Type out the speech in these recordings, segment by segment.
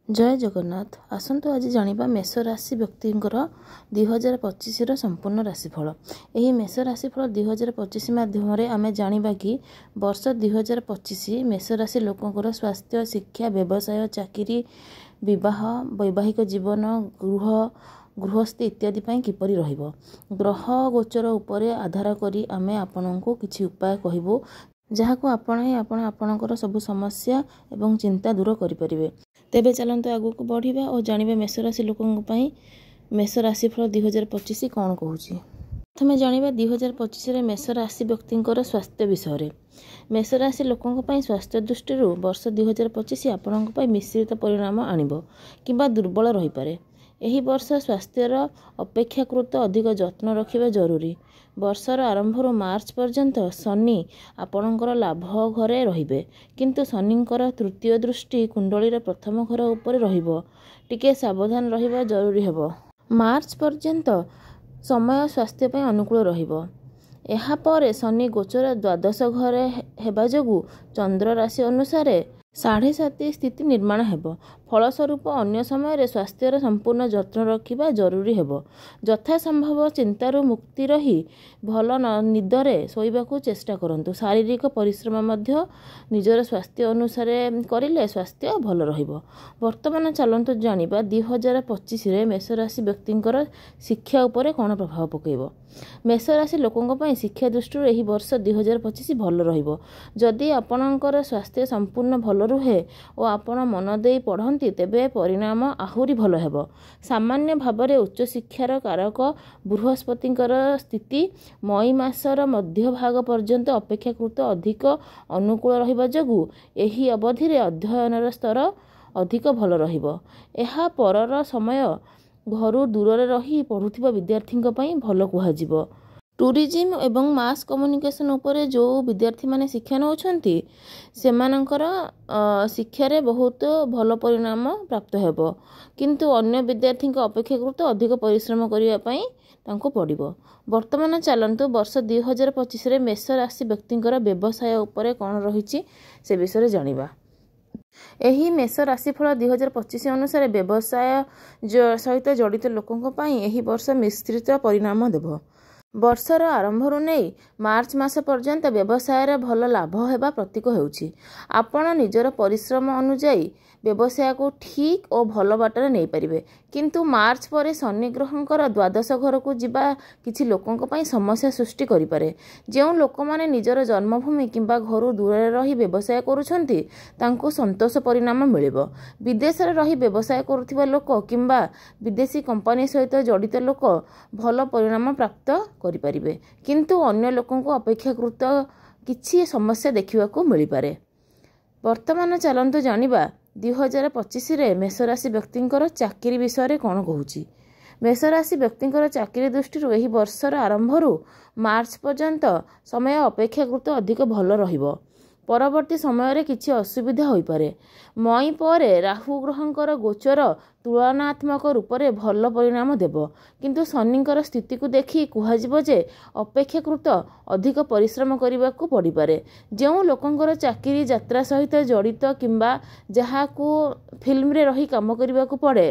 जय जगन्नाथ। आसंतु आज जानिबा मेष राशि व्यक्तिंकर 2025 संपूर्ण राशिफल। यही मेष राशिफल 2025 माध्यम आम जानिबा कि वर्ष 2025 मेष राशि लोकंकर स्वास्थ्य, शिक्षा, व्यवसाय, चाकरी, विवाह, वैवाहिक जीवन, गृहस्थी इत्यादि किपरि रहिबो। ग्रह गोचर उपरे आधार करी आमे आपनंको किछि उपाय कहिबो जहाको आपणकर सब समस्या एवं चिंता दूर करिपरिबे। तेबे चलंतु आगु बढ़िबा और जानिबा मेष राशि लोकंक पई मेष राशिफल 2025 कौन कहूछि। प्रथमे जानिबा 2025 रे मेष राशि व्यक्तिंकर स्वास्थ्य विषय। मेष राशि लोकंक पई स्वास्थ्य दृष्टि वर्ष 2025 आपणक पई मिश्रित परिणाम आनिबो किंबा दुर्बल रही पारे। एही वर्ष स्वास्थ्यर अपेक्षाकृत अधिक जत्न रखिबा जरूरी। वर्षर आरंभରୁ मार्च पर्यंत शनि आपणकर लाभ घरे रहिबे, किंतु शनिंकर तृतीय दृष्टि कुंडलीर प्रथम घर उपरे रहिबो। टिके सावधान रहिबा जरूरी हेबो। मार्च पर्यंत समय स्वास्थ्य पय अनुकूल रहिबो। एहा परे शनि गोचर द्वादश घरे हेबा जोगु चंद्र राशि अनुसार 7.5 स्थिति निर्माण हेबो। फलस्वरूप अन्य समय स्वास्थ्यर संपूर्ण जत्न रखिबा जरूरी हेबो। यथा संभव चिंतारू मुक्ति रही भल निदरे शोइबाकू चेष्टा करंतु। शारीरिक परिश्रम मध्य निजर स्वास्थ्य अनुसार करिले स्वास्थ्य भल रहिबो। वर्तमान चलंतु जानिबा 2025 रे मेष राशि व्यक्तिंकर शिक्षा उपरे कोन प्रभाव पकेइबो। मेष राशि लोकंक पई शिक्षा दृष्टि एही वर्ष 2025 भल रहिबो। जदि आपणकर स्वास्थ्य संपूर्ण भल रुहे और आपण मन देई पढ़ंती तेबे परिणाम आहुरी भल हेबो। सामान्य भावरे उच्च शिक्षार कारक बृहस्पतिंकर स्थिति मई मासर मध्य भाग पर्यंत अपेक्षाकृत अधिक अनुकूल रहिबा जोगु एही अवधि रे अध्ययनर स्तर अधिक भल रहिबो। एहा परर समय घरु दूर रही पढ़ुथिबा विद्यार्थींक पई भल कुहाजिबो। टूरिज्म एवं मास कम्युनिकेशन उपरे जो विद्यार्थी माने शिक्षा नउछंती सेमानंकर शिक्षा रे बहुत भल परिणाम प्राप्त हेबो, किंतु अन्य विद्यार्थींक अपेक्षाकृत अधिक परिश्रम करिया पई तांको पड़िबो। वर्तमान चलंतु वर्ष 2025 रे मेष राशि व्यक्तिंकर व्यवसाय उपरे कोन रहिछि से विषय जानिबा। एही मेष राशिफल 2025 अनुसार व्यवसाय सहित जड़ित लोकंक पई एही वर्ष मिश्रित परिणाम देबो। वर्षर आरंभରୁ ନେଇ मार्च मास पर्यंत व्यवसाय भल लाभ हेबा प्रतीक हेउछि। आपण निजर परिश्रम अनुଯାयी व्यवसाय को ठीक और भल बाटर नहीं पारिबे, किंतु मार्च पर शनि ग्रहंकर द्वादश घर को जिबा किछि लोकंक पई समस्या सृष्टि करि पारे। जेउ लोक माने निजर जन्मभूमि किंबा घरु दूर रही व्यवसाय करूछंती तांको संतोष परिणाम मिलिबो। विदेश रे रही व्यवसाय करूथिबा लोक किंबा विदेशी कंपनी सहित जड़ित लोक भल परिणाम प्राप्त करि पारिबे, किंतु अन्य लोकंको अपेक्षाकृत किछि समस्या देखिबाकू मिलि पारे। वर्तमान चलंतु जानिबा 2025 रे मेष राशि व्यक्तिंकर चाकरी विषय कोन कहूछि। मेष राशि व्यक्तिंकर चाकरी दृष्टि एही वर्षर आरंभରୁ मार्च पर्यंत समय अपेक्षाकृत अधिक भल रहिबो। परवर्ती समय रे किछि असुविधा होई पारे। मई परे राहु ग्रहंकर गोचर तुलनात्मक रूप से भल परिणाम देबो, किंतु शनिंकर स्थिति को देखि कुहाजिबो जे अपेक्षाकृत अधिक परिश्रम करिबाकू पड़ी पारे। जेउ लोकंकर चाकरी यात्रा सहित जड़ित किंबा जहाकू फिल्म रे रही काम करिबाकू पड़े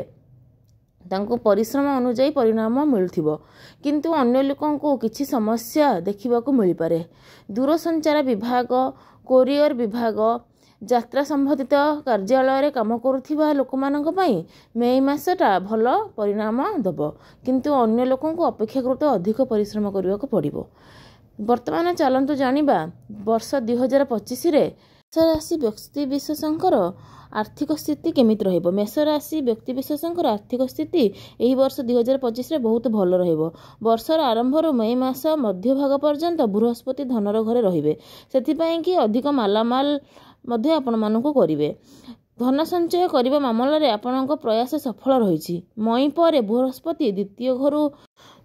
तांको परिश्रम अनुଯାयी परिणाम मिलुथिबो, किंतु अन्य लोकंको किछि समस्या देखिबाकू मिलि पारे। दूरसंचार विभाग, कोरियर विभाग, यात्रा संबंधित कार्यालय रे काम करुथिबा लोकमानक पई मई मासटा भल परिणाम दबो, किंतु अन्य लोकंको अपेक्षाकृत अधिक परिश्रम करिबाकू पड़िबो। वर्तमान चलंतु जानिबा वर्ष 2025 रे मेष राशि व्यक्ति विशेषंकर आर्थिक स्थिति केमिति रहिबो। मेष राशि व्यक्ति विशेषंकर आर्थिक स्थिति एही वर्ष 2025 रे बहुत भल रहिबो। वर्षर आरंभରୁ मई मास मध्य भाग पर्यंत बृहस्पति धनर घरे रहिबे, सेति पई कि अधिक मालामाल मध्य आपण मानकू करिवे। धन संचय करिबा मामला रे आपणक प्रयास सफल रहिछि। मई परे बृहस्पति द्वितीय घरु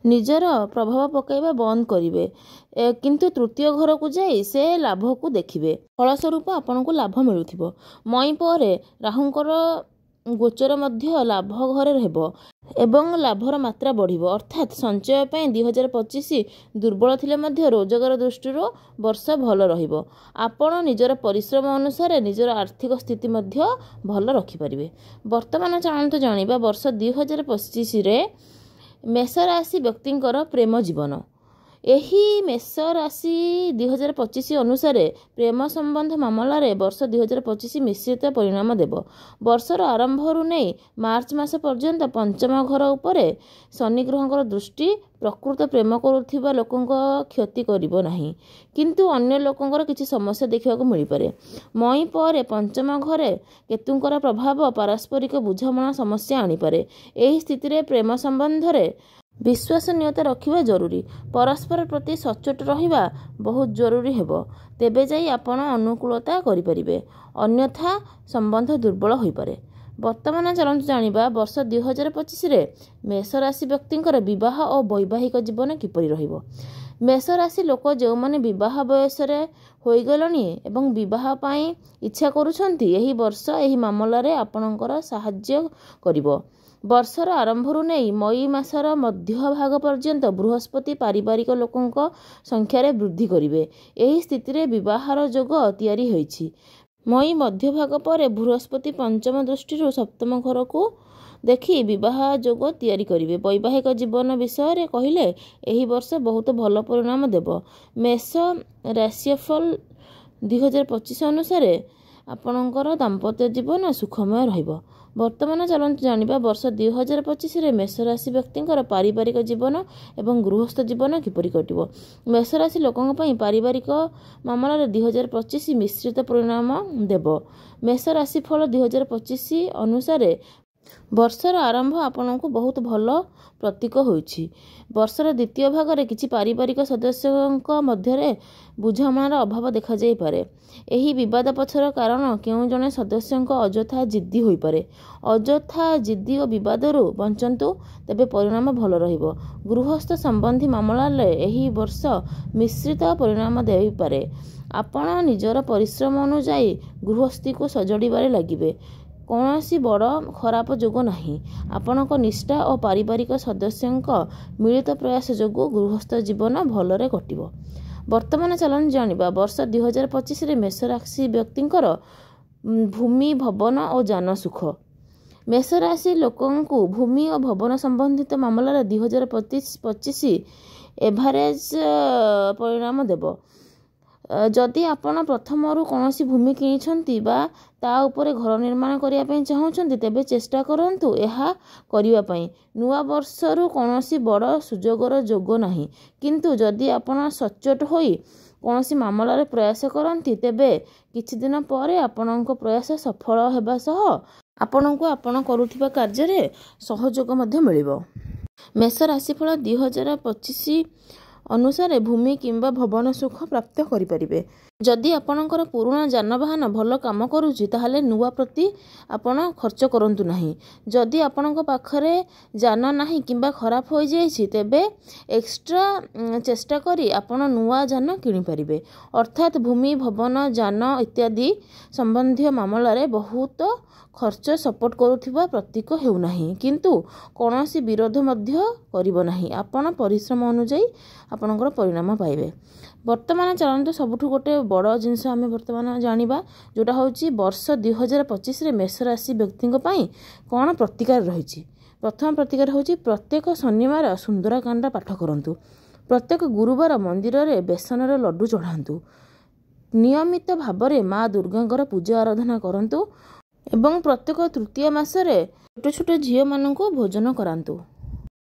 निजर प्रभाव पकाइबा बंद करिवे, किंतु तृतीय घर को जाई से लाभ को देखिबे। फलस्वरूप आपनको लाभ मिलुथिबो। मई परे राहुंकर ଗୋଚର ମଧ୍ୟ ଲାଭ ଘରେ ହେବ ଏବଂ ଲାଭର ମାତ୍ରା ବଢ଼ିବ। ଅର୍ଥାତ୍ ସଞ୍ଚୟ ପାଇଁ 2025 ଦୁର୍ବଳ ଥିଲେ ମଧ୍ୟ ରୋଜଗାର ଦୃଷ୍ଟିରୁ ବର୍ଷ ଭଲ ରହିବ। ଆପଣ ନିଜର ପରିଶ୍ରମ ଅନୁସାରେ ନିଜର ଆର୍ଥିକ ସ୍ଥିତି ମଧ୍ୟ ଭଲ ରଖିପାରିବେ। ବର୍ତ୍ତମାନ ଚାଲନ୍ତୁ ଜାଣିବା ବର୍ଷ 2025ରେ ମେଷ ରାଶି ବ୍ୟକ୍ତିଙ୍କର ପ୍ରେମ ଜୀବନ। ଏହି ମେଷ ରାଶି 2025 ଅନୁସାରେ ପ୍ରେମ ସମ୍ବନ୍ଧ ମାମଲାରେ ବର୍ଷ 2025 ମିଶ୍ରିତ ପରିଣାମ ଦେବ। ବର୍ଷର ଆରମ୍ଭରୁ ନେଇ ମାର୍ଚ୍ଚ ମାସ ପର୍ଯ୍ୟନ୍ତ ପଞ୍ଚମ ଘର ଉପରେ ଶନି ଗ୍ରହଙ୍କର ଦୃଷ୍ଟି ପ୍ରକୃତ ପ୍ରେମ କରୁଥିବା ଲୋକଙ୍କ କ୍ଷତି କରିବ ନାହିଁ, କିନ୍ତୁ ଅନ୍ୟ ଲୋକଙ୍କର କିଛି ସମସ୍ୟା ଦେଖିବାକୁ ମିଳିପାରେ। ମଇ ପରେ ପଞ୍ଚମ ଘରେ କେତୁଙ୍କର ପ୍ରଭାବ ପାରସ୍ପରିକ ବୁଝାମଣା ସମସ୍ୟା ଆଣିପାରେ। ଏହି ସ୍ଥିତିରେ ପ୍ରେମ ସମ୍ବନ୍ଧରେ ବିଶ୍ୱସନୀୟତା ରଖିବା ଜରୁରୀ। ପରସ୍ପର ପ୍ରତି ସଚ୍ଚୋଟ ରହିବା ବହୁତ ଜରୁରୀ ହେବ, ତେବେ ଯାଇ ଆପଣ ଅନୁକୂଳତା କରିପାରିବେ, ଅନ୍ୟଥା ସମ୍ବନ୍ଧ ଦୁର୍ବଳ ହୋଇପାରେ। ବର୍ତ୍ତମାନ ଚାଲନ୍ତୁ ଜାଣିବା ବର୍ଷ 2025ରେ ମେଷ ରାଶି ବ୍ୟକ୍ତିଙ୍କର ବିବାହ ଓ ବୈବାହିକ ଜୀବନ କିପରି ରହିବ। ମେଷ ରାଶି ଲୋକ ଯେଉଁମାନେ ବିବାହ ବୟସରେ ହୋଇଗଲେଣି ଏବଂ ବିବାହ ପାଇଁ ଇଚ୍ଛା କରୁଛନ୍ତି, ଏହି ବର୍ଷ ଏହି ମାମଲାରେ ଆପଣଙ୍କର ସାହାଯ୍ୟ କରିବ। ବର୍ଷର ଆରମ୍ଭରୁ ନେଇ ମଇ ମାସର ମଧ୍ୟଭାଗ ପର୍ଯ୍ୟନ୍ତ ବୃହସ୍ପତି ପାରିବାରିକ ଲୋକଙ୍କ ସଂଖ୍ୟାରେ ବୃଦ୍ଧି କରିବେ। ଏହି ସ୍ଥିତିରେ ବିବାହର ଯୋଗ ତିଆରି ହୋଇଛି। ମଇ ମଧ୍ୟଭାଗ ପରେ ବୃହସ୍ପତି ପଞ୍ଚମ ଦୃଷ୍ଟିରୁ ସପ୍ତମ ଘରକୁ ଦେଖି ବିବାହ ଯୋଗ ତିଆରି କରିବେ। ବୈବାହିକ ଜୀବନ ବିଷୟରେ କହିଲେ ଏହି ବର୍ଷ ବହୁତ ଭଲ ପରିଣାମ ଦେବ। ମେଷ ରାଶିଫଳ 2025 ଅନୁସାରେ ଆପଣଙ୍କର ଦାମ୍ପତ୍ୟ ଜୀବନ ସୁଖମୟ ରହିବ। ବର୍ତ୍ତମାନ ଚାଲନ୍ତୁ ଜାଣିବା ବର୍ଷ 2025ରେ ମେଷ ରାଶି ବ୍ୟକ୍ତିଙ୍କର ପାରିବାରିକ ଜୀବନ ଏବଂ ଗୃହସ୍ଥ ଜୀବନ କିପରି କଟିବ। ମେଷ ରାଶି ଲୋକଙ୍କ ପାଇଁ ପାରିବାରିକ ମାମଲାରେ 2025 ମିଶ୍ରିତ ପରିଣାମ ଦେବ। ମେଷ ରାଶିଫଳ 2025 ଅନୁସାରେ ବର୍ଷର ଆରମ୍ଭ ଆପଣଙ୍କୁ ବହୁତ ଭଲ ପ୍ରତୀକ ହୋଇଛି। ବର୍ଷର ଦ୍ୱିତୀୟ ଭାଗରେ କିଛି ପାରିବାରିକ ସଦସ୍ୟଙ୍କ ମଧ୍ୟରେ ବୁଝାମଣାର ଅଭାବ ଦେଖାଯାଇପାରେ। ଏହି ବିବାଦ ପଛର କାରଣ କେଉଁ ଜଣେ ସଦସ୍ୟଙ୍କ ଅଯଥା ଜିଦ୍ଦି ହୋଇପାରେ। ଅଯଥା ଜିଦ୍ଦି ଓ ବିବାଦରୁ ବଞ୍ଚନ୍ତୁ, ତେବେ ପରିଣାମ ଭଲ ରହିବ। ଗୃହସ୍ଥ ସମ୍ବନ୍ଧୀ ମାମଲାରେ ଏହି ବର୍ଷ ମିଶ୍ରିତ ପରିଣାମ ଦେଇପାରେ। ଆପଣ ନିଜର ପରିଶ୍ରମ ଅନୁଯାୟୀ ଗୃହସ୍ଥିକୁ ସଜାଡ଼ିବାରେ ଲାଗିବେ। କୌଣସି ବଡ଼ ଖରାପ ଯୋଗ ନାହିଁ। ଆପଣଙ୍କ ନିଷ୍ଠା ଓ ପାରିବାରିକ ସଦସ୍ୟଙ୍କ ମିଳିତ ପ୍ରୟାସ ଯୋଗୁଁ ଗୃହସ୍ଥ ଜୀବନ ଭଲରେ କଟିବ। ବର୍ତ୍ତମାନ ଚାଲନ୍ତୁ ଜାଣିବା ବର୍ଷ 2025ରେ ମେଷ ରାଶି ବ୍ୟକ୍ତିଙ୍କର ଭୂମି ଭବନ ଓ ଯାନ ସୁଖ। ମେଷ ରାଶି ଲୋକଙ୍କୁ ଭୂମି ଓ ଭବନ ସମ୍ବନ୍ଧିତ ମାମଲାରେ 2025 ଏଭାରେଜ ପରିଣାମ ଦେବ। ଯଦି ଆପଣ ପ୍ରଥମରୁ କୌଣସି ଭୂମି କିଣିଛନ୍ତି ବା ତା ଉପରେ ଘର ନିର୍ମାଣ କରିବା ପାଇଁ ଚାହୁଁଛନ୍ତି, ତେବେ ଚେଷ୍ଟା କରନ୍ତୁ ଏହା କରିବା ପାଇଁ। ନୂଆ ବର୍ଷରୁ କୌଣସି ବଡ଼ ସୁଯୋଗର ଯୋଗ ନାହିଁ, କିନ୍ତୁ ଯଦି ଆପଣ ସଚ୍ଚୋଟ ହୋଇ କୌଣସି ମାମଲାରେ ପ୍ରୟାସ କରନ୍ତି, ତେବେ କିଛି ଦିନ ପରେ ଆପଣଙ୍କ ପ୍ରୟାସ ସଫଳ ହେବା ସହ ଆପଣଙ୍କୁ ଆପଣ କରୁଥିବା କାର୍ଯ୍ୟରେ ସହଯୋଗ ମଧ୍ୟ ମିଳିବ। ମେଷ ରାଶିଫଳ 2025 ଅନୁସାରେ ଭୂମି କିମ୍ବା ଭବନ ସୁଖ ପ୍ରାପ୍ତ କରିପାରିବେ। ଯଦି ଆପଣଙ୍କର ପୁରୁଣା ଯାନବାହନ ଭଲ କାମ କରୁଛି, ତାହେଲେ ନୂଆ ପ୍ରତି ଆପଣ ଖର୍ଚ୍ଚ କରନ୍ତୁ ନାହିଁ। ଯଦି ଆପଣଙ୍କ ପାଖରେ ଯାନ ନାହିଁ କିମ୍ବା ଖରାପ ହୋଇଯାଇଛି, ତେବେ ଏକ୍ସଟ୍ରା ଚେଷ୍ଟା କରି ଆପଣ ନୂଆ ଯାନ କିଣିପାରିବେ। ଅର୍ଥାତ୍ ଭୂମି ଭବନ ଯାନ ଇତ୍ୟାଦି ସମ୍ବନ୍ଧୀୟ ମାମଲାରେ ବହୁତ ଖର୍ଚ୍ଚ ସପୋର୍ଟ କରୁଥିବା ପ୍ରତୀକ ହେଉନାହିଁ, କିନ୍ତୁ କୌଣସି ବିରୋଧ ମଧ୍ୟ କରିବ ନାହିଁ। ଆପଣ ପରିଶ୍ରମ ଅନୁଯାୟୀ ଆପଣଙ୍କର ପରିଣାମ ପାଇବେ। ବର୍ତ୍ତମାନ ଚାଲନ୍ତୁ ସବୁଠୁ ଗୋଟେ ବଡ଼ ଜିନିଷ ଆମେ ବର୍ତ୍ତମାନ ଜାଣିବା, ଯେଉଁଟା ହେଉଛି ବର୍ଷ 2025ରେ ମେଷ ରାଶି ବ୍ୟକ୍ତିଙ୍କ ପାଇଁ କ'ଣ ପ୍ରତିକାର ରହିଛି। ପ୍ରଥମ ପ୍ରତିକାର ହେଉଛି ପ୍ରତ୍ୟେକ ଶନିବାର ସୁନ୍ଦରକାଣ୍ଡ ପାଠ କରନ୍ତୁ। ପ୍ରତ୍ୟେକ ଗୁରୁବାର ମନ୍ଦିରରେ ବେସନର ଲଡୁ ଚଢ଼ାନ୍ତୁ। ନିୟମିତ ଭାବରେ ମା ଦୁର୍ଗାଙ୍କର ପୂଜା ଆରାଧନା କରନ୍ତୁ ଏବଂ ପ୍ରତ୍ୟେକ ତୃତୀୟ ମାସରେ ଛୋଟ ଛୋଟ ଝିଅମାନଙ୍କୁ ଭୋଜନ କରାନ୍ତୁ।